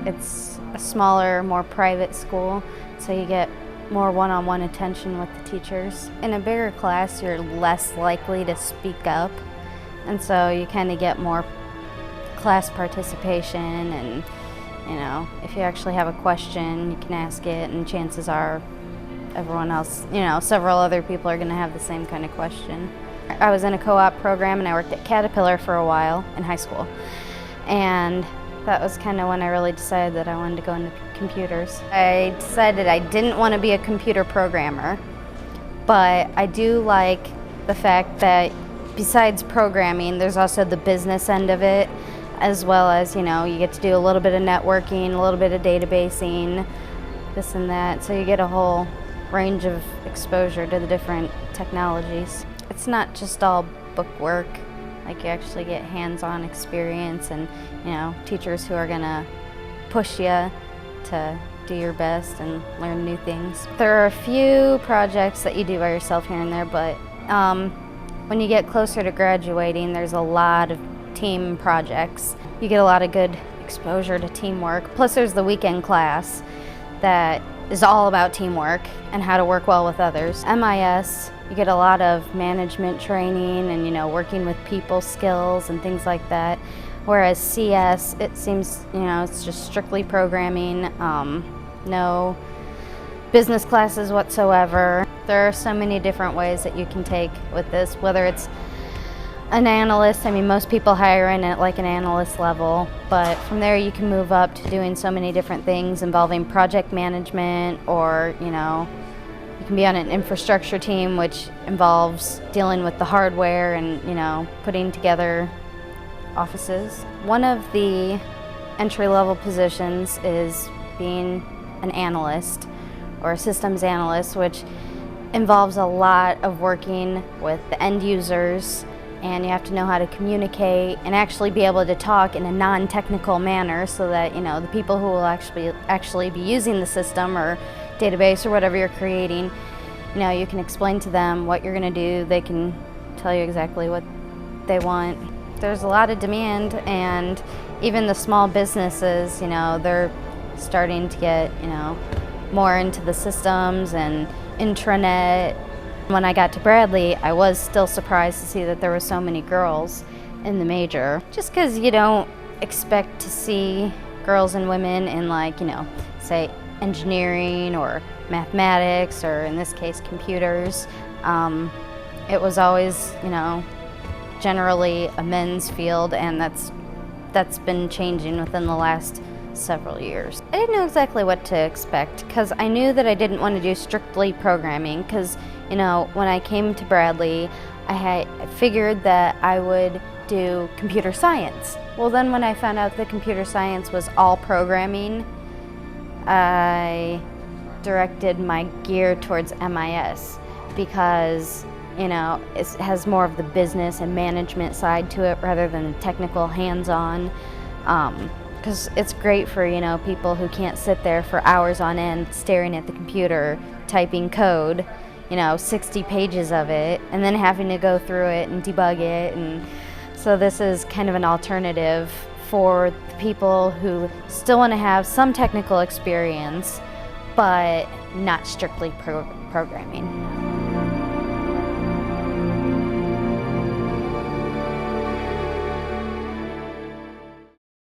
It's a smaller, more private school, so you get more one-on-one attention with the teachers. In a bigger class, you're less likely to speak up, and so you kind of get more class participation, and if you actually have a question, you can ask it, and chances are everyone else, several other people are going to have the same kind of question. I was in a co-op program, and I worked at Caterpillar for a while in high school, and that was kind of when I really decided that I wanted to go into computers. I decided I didn't want to be a computer programmer, but I do like the fact that besides programming, there's also the business end of it, as well as, you get to do a little bit of networking, a little bit of databasing, this and that, so you get a whole range of exposure to the different technologies. It's not just all book work. Like, you actually get hands-on experience and, teachers who are gonna push you to do your best and learn new things. There are a few projects that you do by yourself here and there, but when you get closer to graduating, there's a lot of team projects. You get a lot of good exposure to teamwork. Plus, there's the weekend class that is all about teamwork and how to work well with others. MIS, you get a lot of management training and, working with people skills and things like that. Whereas CS, it seems, it's just strictly programming, no business classes whatsoever. There are so many different ways that you can take with this, whether it's an analyst. I mean, most people hire in at like an analyst level, but from there you can move up to doing so many different things involving project management, or, you can be on an infrastructure team, which involves dealing with the hardware and, putting together offices. One of the entry-level positions is being an analyst or a systems analyst, which involves a lot of working with the end users, and you have to know how to communicate and actually be able to talk in a non-technical manner so that, the people who will actually be using the system or database or whatever you're creating, you can explain to them what you're going to do. They can tell you exactly what they want. There's a lot of demand, and even the small businesses, they're starting to get, more into the systems and intranet. When I got to Bradley, I was still surprised to see that there were so many girls in the major, just because you don't expect to see girls and women in, like, say engineering or mathematics, or in this case computers. It was always, generally a men's field, and that's been changing within the last several years. I didn't know exactly what to expect, because I knew that I didn't want to do strictly programming, because when I came to Bradley, I figured that I would do computer science. Well, then when I found out that computer science was all programming, I directed my gear towards MIS, because it has more of the business and management side to it rather than the technical hands-on. Because it's great for, people who can't sit there for hours on end staring at the computer, typing code, 60 pages of it, and then having to go through it and debug it. And so this is kind of an alternative for the people who still want to have some technical experience, but not strictly programming.